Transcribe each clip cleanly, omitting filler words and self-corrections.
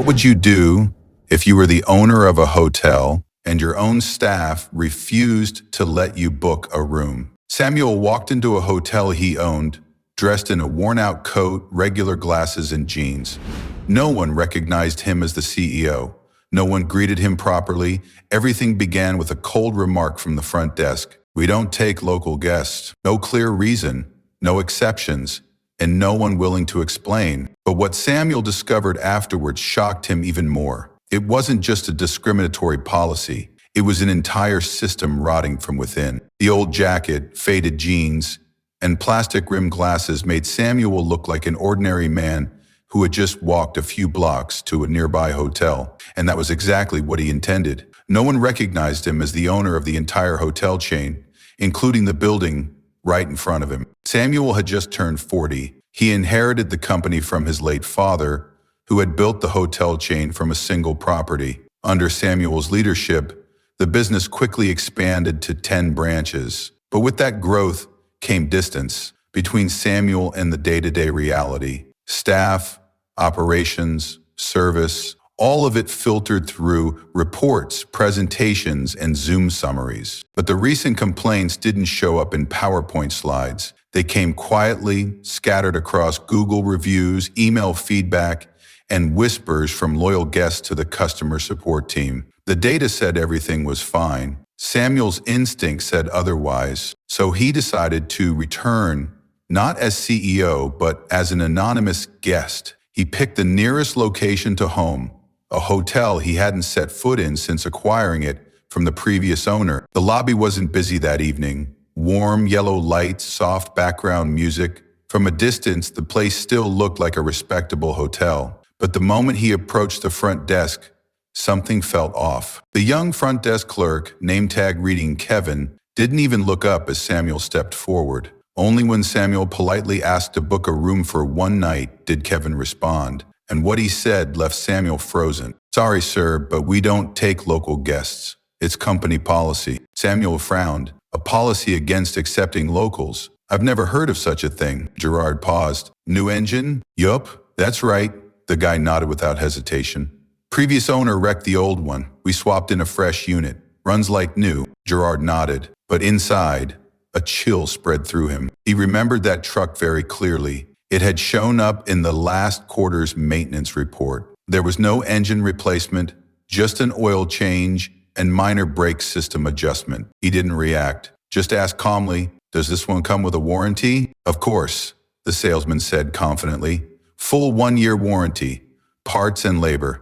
What would you do if you were the owner of a hotel and your own staff refused to let you book a room? Samuel walked into a hotel he owned, dressed in a worn-out coat, regular glasses, and jeans. No one recognized him as the CEO. No one greeted him properly. Everything began with a cold remark from the front desk. "We don't take local guests." No clear reason, no exceptions, and no one willing to explain. But what Samuel discovered afterwards shocked him even more. It wasn't just a discriminatory policy. It was an entire system rotting from within. The old jacket, faded jeans, and plastic-rimmed glasses made Samuel look like an ordinary man who had just walked a few blocks to a nearby hotel. And that was exactly what he intended. No one recognized him as the owner of the entire hotel chain, including the building right in front of him. Samuel had just turned 40. He inherited the company from his late father, who had built the hotel chain from a single property. Under Samuel's leadership, the business quickly expanded to 10 branches. But with that growth came distance between Samuel and the day-to-day reality. Staff, operations, service, all of it filtered through reports, presentations, and Zoom summaries. But the recent complaints didn't show up in PowerPoint slides. They came quietly, scattered across Google reviews, email feedback, and whispers from loyal guests to the customer support team. The data said everything was fine. Samuel's instinct said otherwise. So he decided to return, not as CEO, but as an anonymous guest. He picked the nearest location to home, a hotel he hadn't set foot in since acquiring it from the previous owner. The lobby wasn't busy that evening. Warm yellow lights, soft background music. From a distance, the place still looked like a respectable hotel. But the moment he approached the front desk, something felt off. The young front desk clerk, name tag reading Kevin, didn't even look up as Samuel stepped forward. Only when Samuel politely asked to book a room for one night did Kevin respond. And what he said left Samuel frozen. "Sorry, sir, but we don't take local guests. It's company policy." Samuel frowned. "A policy against accepting locals? I've never heard of such a thing." Gerard paused. "New engine?" "Yup, that's right." The guy nodded without hesitation. "Previous owner wrecked the old one. We swapped in a fresh unit. Runs like new." Gerard nodded. But inside, a chill spread through him. He remembered that truck very clearly. It had shown up in the last quarter's maintenance report. There was no engine replacement, just an oil change and minor brake system adjustment. He didn't react, just asked calmly, "Does this one come with a warranty?" "Of course," the salesman said confidently. "Full 1-year warranty, parts and labor.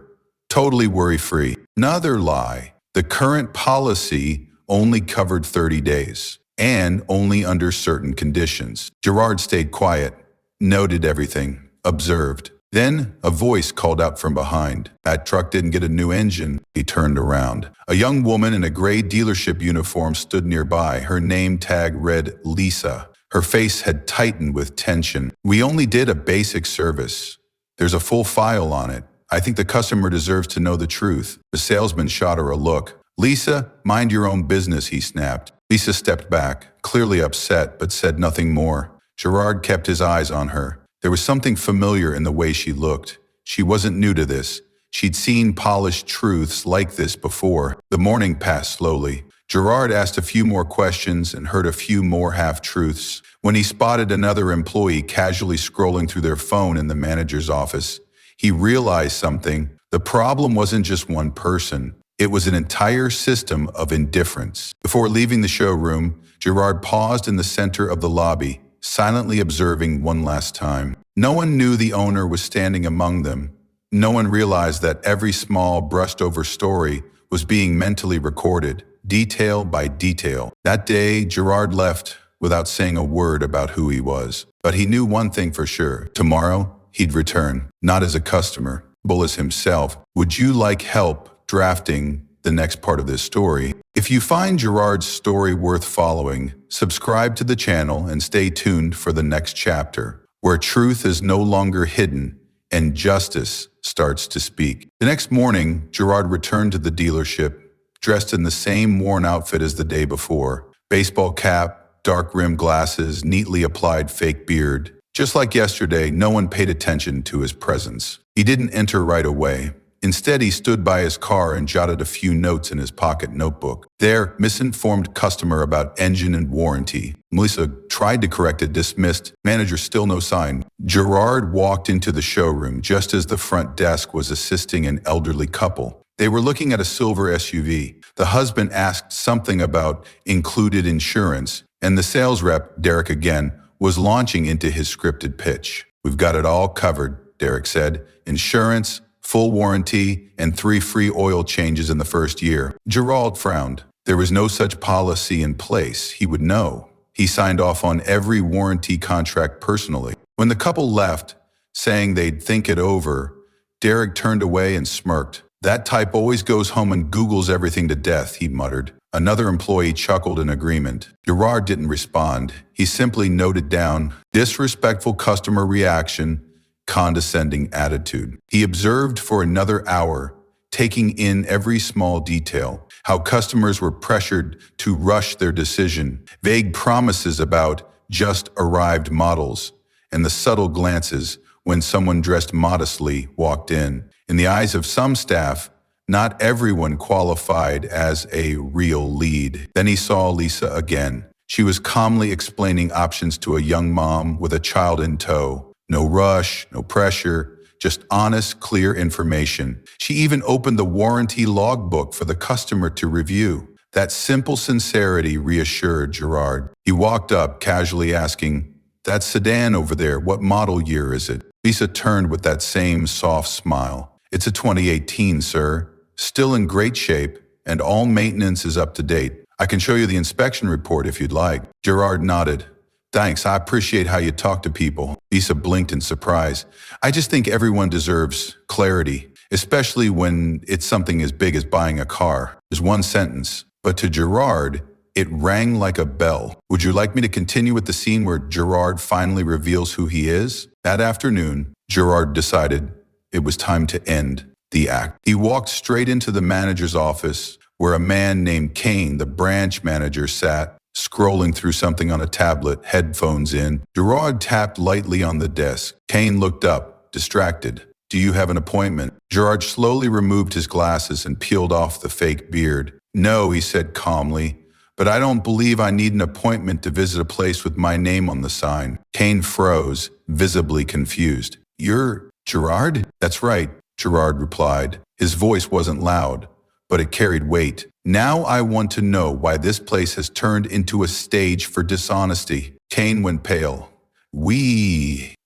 Totally worry-free." Another lie. The current policy only covered 30 days, and only under certain conditions. Gerard stayed quiet, noted everything, observed. Then a voice called out from behind. "That truck didn't get a new engine." He turned around. A young woman in a gray dealership uniform stood nearby. Her name tag read Lisa. Her face had tightened with tension. "We only did a basic service. There's a full file on it. I think the customer deserves to know the truth." The salesman shot her a look. "Lisa, mind your own business," he snapped. Lisa stepped back, clearly upset, but said nothing more. Gerard kept his eyes on her. There was something familiar in the way she looked. She wasn't new to this. She'd seen polished truths like this before. The morning passed slowly. Gerard asked a few more questions and heard a few more half-truths. When he spotted another employee casually scrolling through their phone in the manager's office, he realized something. The problem wasn't just one person. It was an entire system of indifference. Before leaving the showroom, Gerard paused in the center of the lobby, silently observing one last time. No one knew the owner was standing among them. No one realized that every small, brushed-over story was being mentally recorded, detail by detail. That day, Gerard left without saying a word about who he was. But he knew one thing for sure. Tomorrow, he'd return, not as a customer, but as himself. Would you like help drafting the next part of this story? If you find Gerard's story worth following, subscribe to the channel and stay tuned for the next chapter, where truth is no longer hidden and justice starts to speak. The next morning, Gerard returned to the dealership, dressed in the same worn outfit as the day before. Baseball cap, dark-rimmed glasses, neatly applied fake beard. Just like yesterday, no one paid attention to his presence. He didn't enter right away. Instead, he stood by his car and jotted a few notes in his pocket notebook. There, misinformed customer about engine and warranty. Melissa tried to correct it, dismissed. Manager, still no sign. Gerard walked into the showroom just as the front desk was assisting an elderly couple. They were looking at a silver SUV. The husband asked something about included insurance, and the sales rep, Derek again, was launching into his scripted pitch. We've got it all covered, Derek said. Insurance, full warranty, and 3 free oil changes in the first year. Gerald frowned. There was no such policy in place. He would know. He signed off on every warranty contract personally. When the couple left, saying they'd think it over, Derek turned away and smirked. That type always goes home and Googles everything to death, he muttered. Another employee chuckled in agreement. Gerard didn't respond. He simply noted down, disrespectful customer reaction, condescending attitude. He observed for another hour, taking in every small detail, how customers were pressured to rush their decision, vague promises about just arrived models, and the subtle glances when someone dressed modestly walked in. In the eyes of some staff, not everyone qualified as a real lead. Then he saw Lisa again. She was calmly explaining options to a young mom with a child in tow. No rush, no pressure, just honest, clear information. She even opened the warranty logbook for the customer to review. That simple sincerity reassured Gerard. He walked up, casually asking, "That sedan over there, what model year is it?" Lisa turned with that same soft smile. "It's a 2018, sir. Still in great shape, and all maintenance is up to date. I can show you the inspection report if you'd like." Gerard nodded. "Thanks, I appreciate how you talk to people." Lisa blinked in surprise. "I just think everyone deserves clarity, especially when it's something as big as buying a car." There's one sentence, but to Gerard, it rang like a bell. Would you like me to continue with the scene where Gerard finally reveals who he is? That afternoon, Gerard decided it was time to end the act. He walked straight into the manager's office, where a man named Kane, the branch manager, sat, scrolling through something on a tablet, headphones in. Gerard tapped lightly on the desk. Kane looked up, distracted. "Do you have an appointment?" Gerard slowly removed his glasses and peeled off the fake beard. "No," he said calmly, "but I don't believe I need an appointment to visit a place with my name on the sign." Kane froze, visibly confused. "You're Gerard?" "That's right," Gerard replied. His voice wasn't loud, but it carried weight. "Now I want to know why this place has turned into a stage for dishonesty." Kane went pale.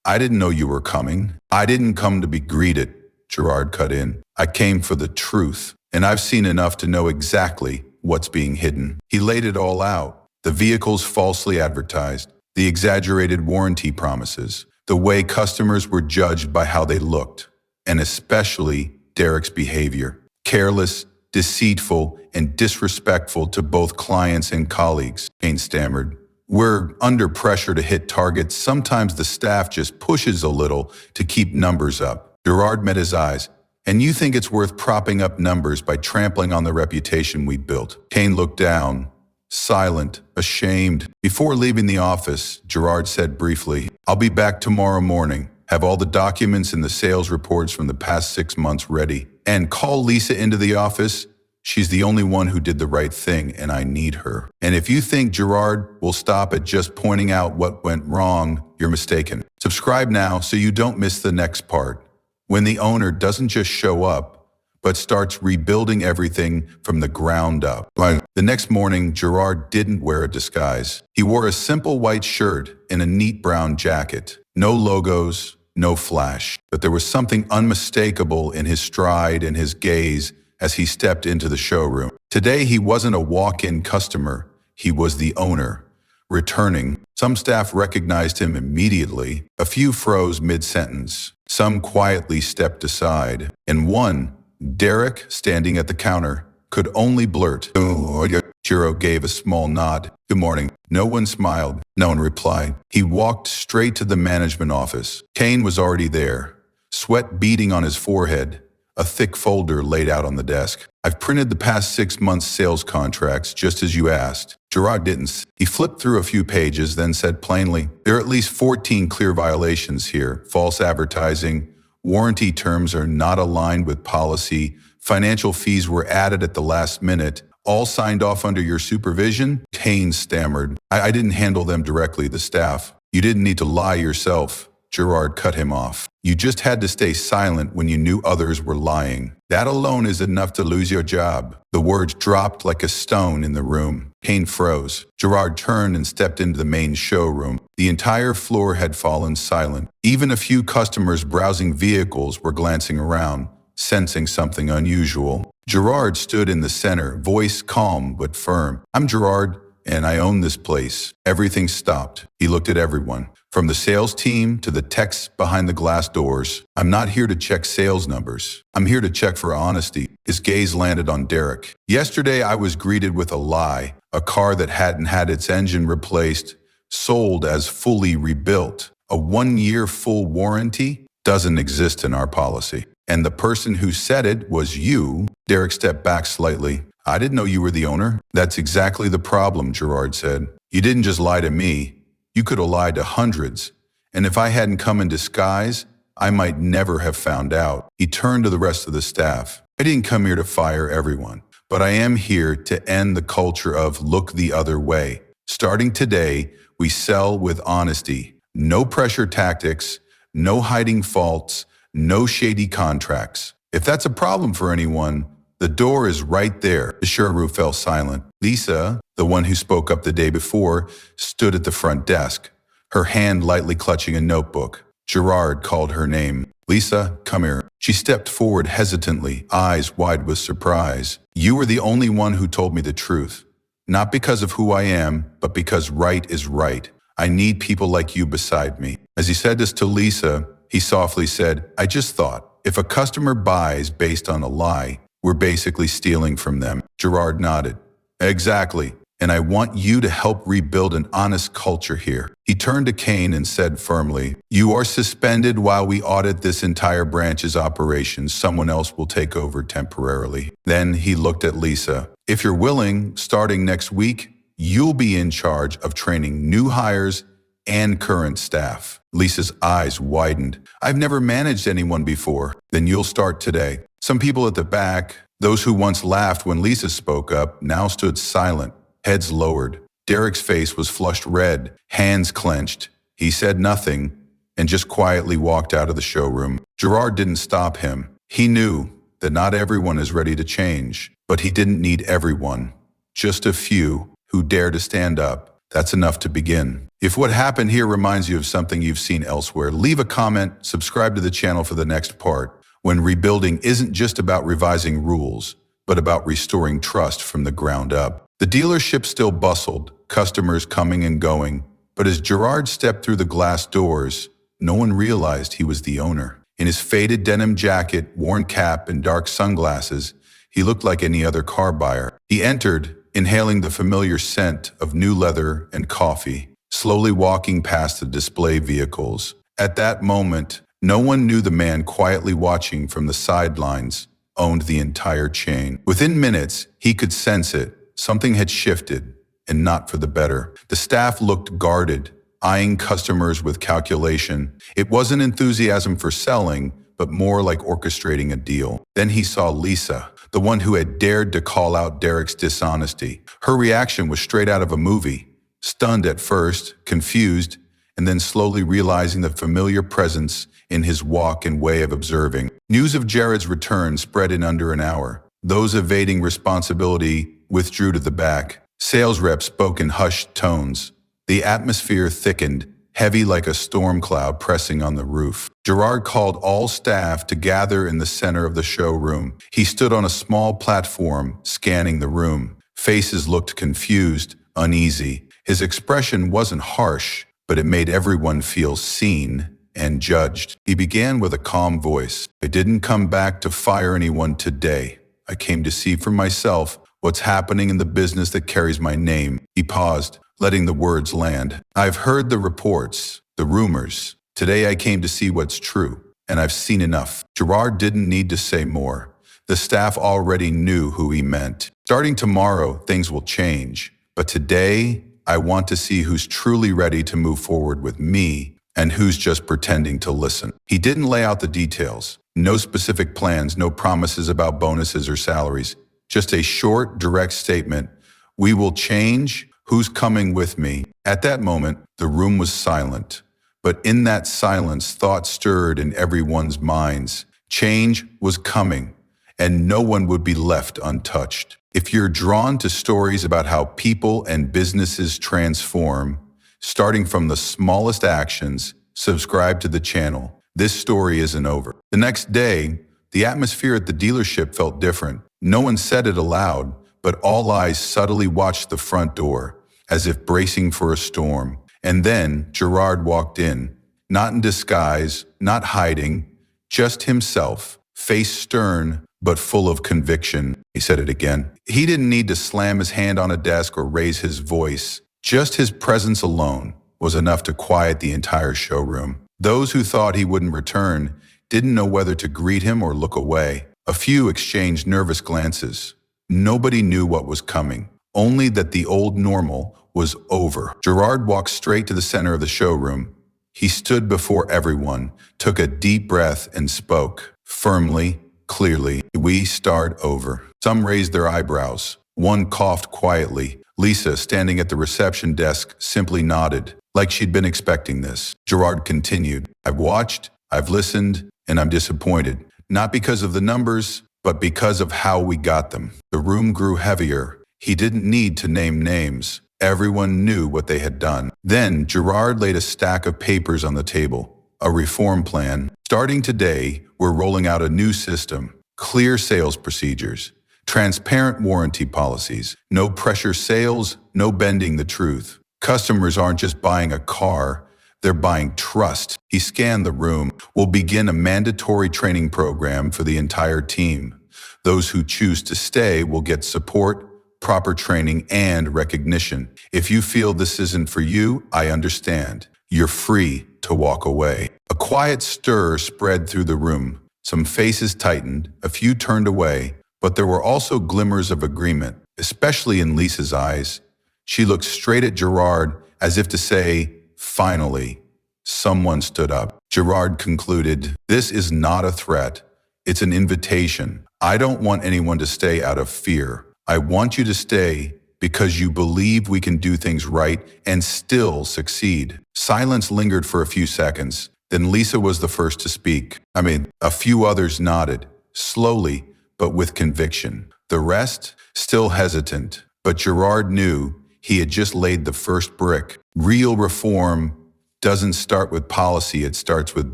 I didn't know you were coming." "I didn't come to be greeted," Gerard cut in. "I came for the truth, and I've seen enough to know exactly what's being hidden." He laid it all out. The vehicles falsely advertised, the exaggerated warranty promises, the way customers were judged by how they looked, and especially Derek's behavior. Careless, deceitful, and disrespectful to both clients and colleagues, Kane stammered. "We're under pressure to hit targets. Sometimes the staff just pushes a little to keep numbers up." Gerard met his eyes. "And you think it's worth propping up numbers by trampling on the reputation we built?" Kane looked down, silent, ashamed. Before leaving the office, Gerard said briefly, "I'll be back tomorrow morning. Have all the documents and the sales reports from the past 6 months ready. And call Lisa into the office. She's the only one who did the right thing, and I need her. And if you think Gerard will stop at just pointing out what went wrong, you're mistaken." Subscribe now so you don't miss the next part, when the owner doesn't just show up, but starts rebuilding everything from the ground up. The next morning, Gerard didn't wear a disguise. He wore a simple white shirt and a neat brown jacket. No logos, no flash. But there was something unmistakable in his stride and his gaze as he stepped into the showroom. Today, he wasn't a walk-in customer. He was the owner, returning. Some staff recognized him immediately. A few froze mid-sentence. Some quietly stepped aside. And one, Derek, standing at the counter, could only blurt, "Oh, yeah." Jiro gave a small nod. "Good morning." No one smiled. No one replied. He walked straight to the management office. Kane was already there, sweat beading on his forehead, a thick folder laid out on the desk. "I've printed the past 6 months' sales contracts, just as you asked." Gerard didn't. He flipped through a few pages, then said plainly, "There are at least 14 clear violations here. False advertising, Warranty terms are not aligned with policy. Financial fees were added at the last minute. All signed off under your supervision? Kane stammered. I didn't handle them directly, the staff. You didn't need to lie yourself. Gerard cut him off. You just had to stay silent when you knew others were lying. That alone is enough to lose your job. The words dropped like a stone in the room. Kane froze. Gerard turned and stepped into the main showroom. The entire floor had fallen silent. Even a few customers browsing vehicles were glancing around, sensing something unusual. Gerard stood in the center, voice calm but firm. I'm Gerard, and I own this place. Everything stopped. He looked at everyone, from the sales team to the techs behind the glass doors. I'm not here to check sales numbers. I'm here to check for honesty. His gaze landed on Derek. Yesterday I was greeted with a lie, a car that hadn't had its engine replaced, sold as fully rebuilt. A 1-year full warranty doesn't exist in our policy. And the person who said it was you. Derek stepped back slightly. I didn't know you were the owner. That's exactly the problem, Gerard said. You didn't just lie to me. You could have lied to hundreds. And if I hadn't come in disguise, I might never have found out. He turned to the rest of the staff. I didn't come here to fire everyone, but I am here to end the culture of look the other way. Starting today, we sell with honesty. No pressure tactics, no hiding faults, no shady contracts. If that's a problem for anyone, the door is right there. The showroom fell silent. Lisa, the one who spoke up the day before, stood at the front desk, her hand lightly clutching a notebook. Gerard called her name. Lisa, come here. She stepped forward hesitantly, eyes wide with surprise. You were the only one who told me the truth. Not because of who I am, but because right is right. I need people like you beside me. As he said this to Lisa, he softly said, I just thought, if a customer buys based on a lie, we're basically stealing from them. Gerard nodded. Exactly. And I want you to help rebuild an honest culture here. He turned to Kane and said firmly, you are suspended while we audit this entire branch's operations. Someone else will take over temporarily. Then he looked at Lisa. If you're willing, starting next week, you'll be in charge of training new hires and current staff. Lisa's eyes widened. I've never managed anyone before. Then you'll start today. Some people at the back, those who once laughed when Lisa spoke up, now stood silent, heads lowered. Derek's face was flushed red, hands clenched. He said nothing and just quietly walked out of the showroom. Gerard didn't stop him. He knew that not everyone is ready to change, but he didn't need everyone. Just a few who dare to stand up. That's enough to begin. If what happened here reminds you of something you've seen elsewhere, leave a comment, subscribe to the channel for the next part, when rebuilding isn't just about revising rules, but about restoring trust from the ground up. The dealership still bustled, customers coming and going, but as Gerard stepped through the glass doors, no one realized he was the owner. In his faded denim jacket, worn cap, and dark sunglasses, he looked like any other car buyer. He entered, inhaling the familiar scent of new leather and coffee, slowly walking past the display vehicles. At that moment, no one knew the man quietly watching from the sidelines owned the entire chain. Within minutes, he could sense it. Something had shifted, and not for the better. The staff looked guarded, eyeing customers with calculation. It wasn't enthusiasm for selling, but more like orchestrating a deal. Then he saw Lisa, the one who had dared to call out Derek's dishonesty. Her reaction was straight out of a movie. Stunned at first, confused, and then slowly realizing the familiar presence in his walk and way of observing. News of Jared's return spread in under an hour. Those evading responsibility withdrew to the back. Sales reps spoke in hushed tones. The atmosphere thickened, heavy like a storm cloud pressing on the roof. Gerard called all staff to gather in the center of the showroom. He stood on a small platform, scanning the room. Faces looked confused, uneasy. His expression wasn't harsh, but it made everyone feel seen and judged. He began with a calm voice. I didn't come back to fire anyone today. I came to see for myself what's happening in the business that carries my name. He paused, letting the words land. I've heard the reports, the rumors. Today I came to see what's true, and I've seen enough. Gerard didn't need to say more. The staff already knew who he meant. Starting tomorrow, things will change. But today, I want to see who's truly ready to move forward with me and who's just pretending to listen. He didn't lay out the details. No specific plans, no promises about bonuses or salaries. Just a short, direct statement. We will change. Who's coming with me? At that moment, the room was silent. But in that silence, thought stirred in everyone's minds. Change was coming, and no one would be left untouched. If you're drawn to stories about how people and businesses transform, starting from the smallest actions, subscribe to the channel. This story isn't over. The next day, the atmosphere at the dealership felt different. No one said it aloud, but all eyes subtly watched the front door, as if bracing for a storm. And then Gerard walked in, not in disguise, not hiding, just himself, face stern but full of conviction. He said it again. He didn't need to slam his hand on a desk or raise his voice. Just his presence alone was enough to quiet the entire showroom. Those who thought he wouldn't return didn't know whether to greet him or look away. A few exchanged nervous glances. Nobody knew what was coming, only that the old normal was over. Gerard walked straight to the center of the showroom. He stood before everyone, took a deep breath and spoke, firmly, clearly. We start over. Some raised their eyebrows. One coughed quietly. Lisa, standing at the reception desk, simply nodded, like she'd been expecting this. Gerard continued, I've watched, I've listened, and I'm disappointed. Not because of the numbers, but because of how we got them. The room grew heavier. He didn't need to name names. Everyone knew what they had done. Then Gerard laid a stack of papers on the table. A reform plan. Starting today, we're rolling out a new system. Clear sales procedures. Transparent warranty policies. No pressure sales, no bending the truth. Customers aren't just buying a car, they're buying trust. He scanned the room. We'll begin a mandatory training program for the entire team. Those who choose to stay will get support, proper training, and recognition. If you feel this isn't for you, I understand. You're free to walk away. A quiet stir spread through the room. Some faces tightened, a few turned away, but there were also glimmers of agreement, especially in Lisa's eyes. She looked straight at Gerard as if to say, finally, someone stood up. Gerard concluded, this is not a threat. It's an invitation. I don't want anyone to stay out of fear. I want you to stay because you believe we can do things right and still succeed. Silence lingered for a few seconds. Then Lisa was the first to speak. A few others nodded, slowly, but with conviction. The rest, still hesitant. But Gerard knew he had just laid the first brick. Real reform doesn't start with policy, it starts with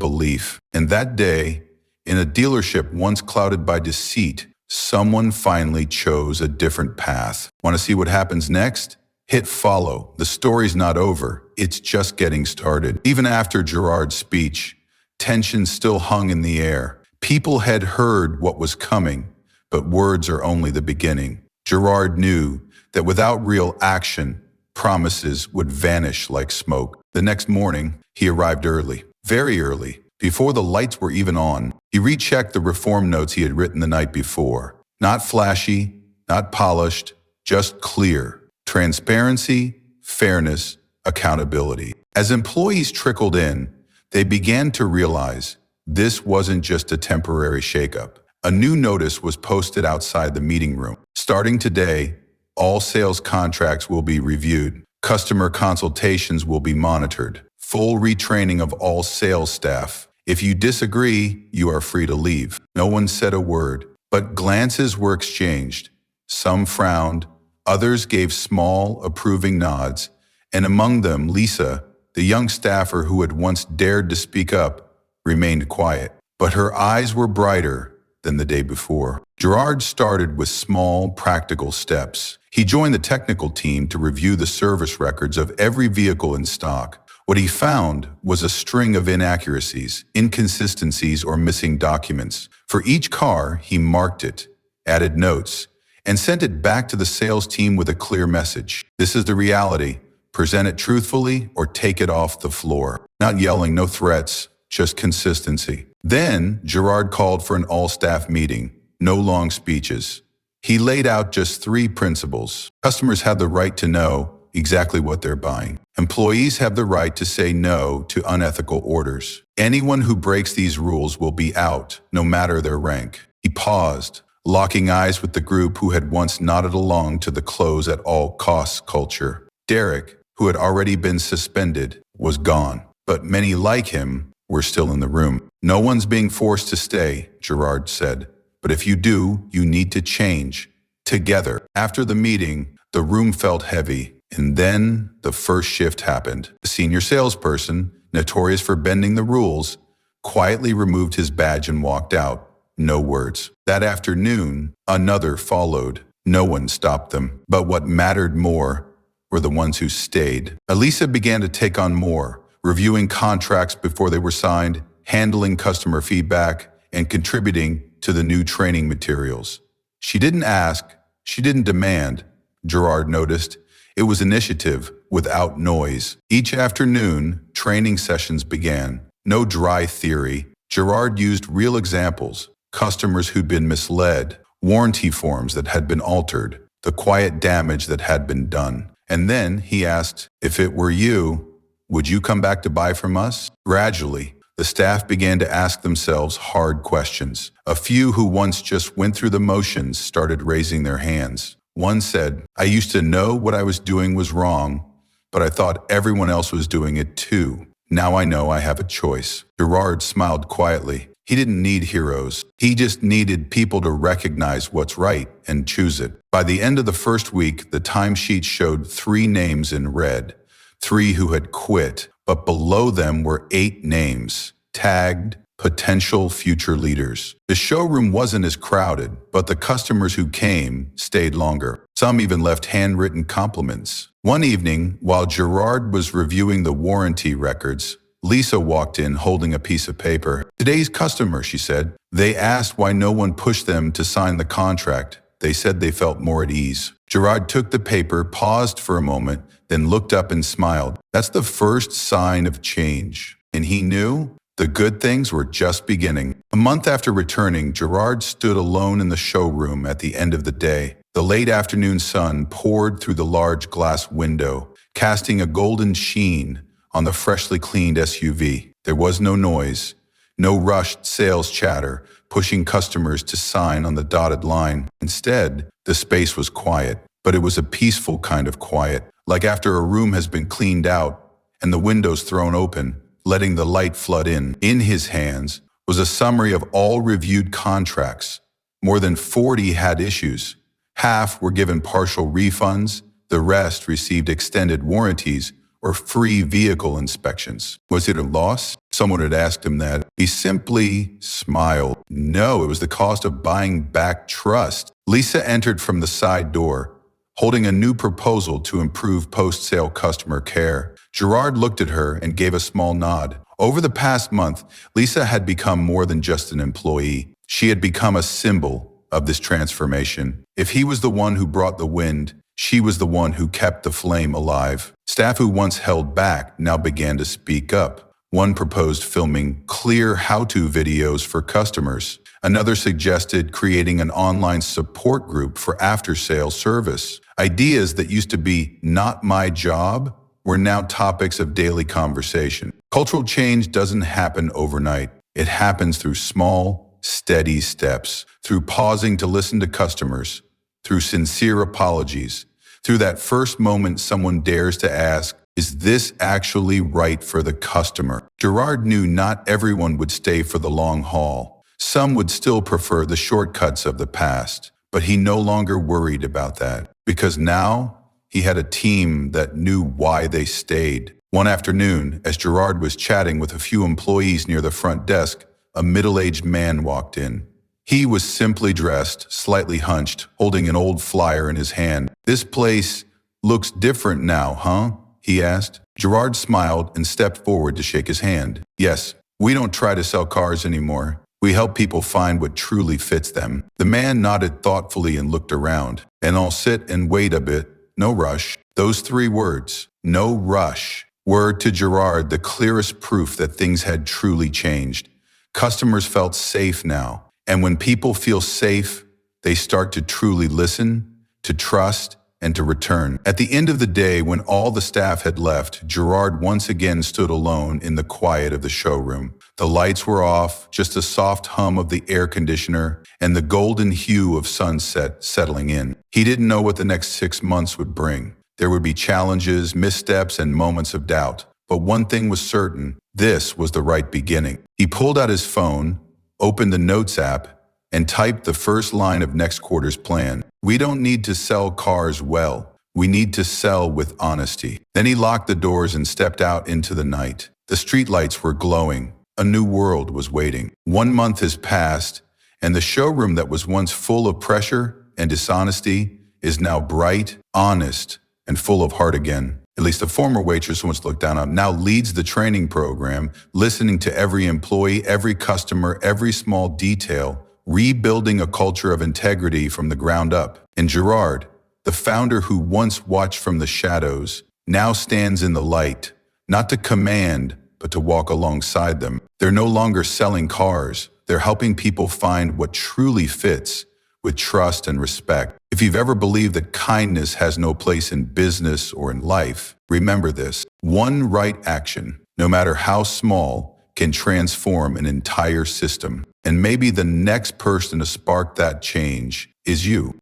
belief. And that day, in a dealership once clouded by deceit, someone finally chose a different path. Want to see what happens next? Hit follow. The story's not over. It's just getting started. Even after Gerard's speech, tension still hung in the air. People had heard what was coming, but words are only the beginning. Gerard knew that without real action, promises would vanish like smoke. The next morning, he arrived early, very early, before the lights were even on. He rechecked the reform notes he had written the night before. Not flashy, not polished, just clear. Transparency, fairness, accountability. As employees trickled in, they began to realize this wasn't just a temporary shakeup. A new notice was posted outside the meeting room. Starting today, all sales contracts will be reviewed. Customer consultations will be monitored. Full retraining of all sales staff. If you disagree, you are free to leave. No one said a word, but glances were exchanged. Some frowned, others gave small, approving nods, and among them, Lisa, the young staffer who had once dared to speak up, remained quiet. But her eyes were brighter than the day before. Gerard started with small, practical steps. He joined the technical team to review the service records of every vehicle in stock. What he found was a string of inaccuracies, inconsistencies, or missing documents. For each car, he marked it, added notes, and sent it back to the sales team with a clear message. This is the reality. Present it truthfully or take it off the floor. Not yelling, no threats, just consistency. Then, Gerard called for an all-staff meeting. No long speeches. He laid out just 3 principles. Customers have the right to know exactly what they're buying. Employees have the right to say no to unethical orders. Anyone who breaks these rules will be out, no matter their rank. He paused, locking eyes with the group who had once nodded along to the close at all costs culture. Derek, who had already been suspended, was gone, but many like him were still in the room. No one's being forced to stay, Gerard said, but if you do, you need to change. Together. After the meeting, the room felt heavy, and then the first shift happened. The senior salesperson, notorious for bending the rules, quietly removed his badge and walked out. No words. That afternoon, another followed. No one stopped them. But what mattered more were the ones who stayed. Elisa began to take on more, reviewing contracts before they were signed, handling customer feedback, and contributing to the new training materials. She didn't ask, she didn't demand, Gerard noticed. It was initiative without noise. Each afternoon, training sessions began. No dry theory. Gerard used real examples, customers who'd been misled, warranty forms that had been altered, the quiet damage that had been done. And then he asked, if it were you, would you come back to buy from us? Gradually, the staff began to ask themselves hard questions. A few who once just went through the motions started raising their hands. One said, I used to know what I was doing was wrong, but I thought everyone else was doing it too. Now I know I have a choice. Gerard smiled quietly. He didn't need heroes. He just needed people to recognize what's right and choose it. By the end of the first week, the timesheet showed 3 names in red, 3 who had quit, but below them were 8 names, tagged potential future leaders. The showroom wasn't as crowded, but the customers who came stayed longer. Some even left handwritten compliments. One evening, while Gerard was reviewing the warranty records, Lisa walked in holding a piece of paper. Today's customer, she said. They asked why no one pushed them to sign the contract. They said they felt more at ease. Gerard took the paper, paused for a moment, then looked up and smiled. That's the first sign of change. And he knew the good things were just beginning. A month after returning, Gerard stood alone in the showroom at the end of the day. The late afternoon sun poured through the large glass window, casting a golden sheen on the freshly cleaned SUV. There was no noise, no rushed sales chatter, pushing customers to sign on the dotted line. Instead, the space was quiet, but it was a peaceful kind of quiet, like after a room has been cleaned out and the windows thrown open, letting the light flood in. In his hands was a summary of all reviewed contracts. More than 40 had issues. Half were given partial refunds, the rest received extended warranties or free vehicle inspections. Was it a loss? Someone had asked him that. He simply smiled. No, it was the cost of buying back trust. Lisa entered from the side door, holding a new proposal to improve post-sale customer care. Gerard looked at her and gave a small nod. Over the past month, Lisa had become more than just an employee. She had become a symbol of this transformation. If he was the one who brought the wind, she was the one who kept the flame alive. Staff who once held back now began to speak up. One proposed filming clear how-to videos for customers. Another suggested creating an online support group for after-sale service. Ideas that used to be not my job were now topics of daily conversation. Cultural change doesn't happen overnight. It happens through small, steady steps, through pausing to listen to customers, through sincere apologies, through that first moment someone dares to ask, is this actually right for the customer? Gerard knew not everyone would stay for the long haul. Some would still prefer the shortcuts of the past, but he no longer worried about that, because now he had a team that knew why they stayed. One afternoon, as Gerard was chatting with a few employees near the front desk, a middle-aged man walked in. He was simply dressed, slightly hunched, holding an old flyer in his hand. This place looks different now, huh? He asked. Gerard smiled and stepped forward to shake his hand. Yes, we don't try to sell cars anymore. We help people find what truly fits them. The man nodded thoughtfully and looked around. And I'll sit and wait a bit. No rush. Those 3 words, no rush, were to Gerard the clearest proof that things had truly changed. Customers felt safe now. And when people feel safe, they start to truly listen, to trust, and to return. At the end of the day, when all the staff had left, Gerard once again stood alone in the quiet of the showroom. The lights were off, just a soft hum of the air conditioner and the golden hue of sunset settling in. He didn't know what the next 6 months would bring. There would be challenges, missteps, and moments of doubt. But one thing was certain, this was the right beginning. He pulled out his phone, opened the Notes app, and typed the first line of next quarter's plan. We don't need to sell cars well. We need to sell with honesty. Then he locked the doors and stepped out into the night. The streetlights were glowing. A new world was waiting. 1 month has passed, and the showroom that was once full of pressure and dishonesty is now bright, honest, and full of heart again. At least the former waitress who once looked down on him now leads the training program, listening to every employee, every customer, every small detail, rebuilding a culture of integrity from the ground up. And Gerard, the founder who once watched from the shadows, now stands in the light, not to command, but to walk alongside them. They're no longer selling cars. They're helping people find what truly fits with trust and respect. If you've ever believed that kindness has no place in business or in life, remember this. One right action, no matter how small, can transform an entire system. And maybe the next person to spark that change is you.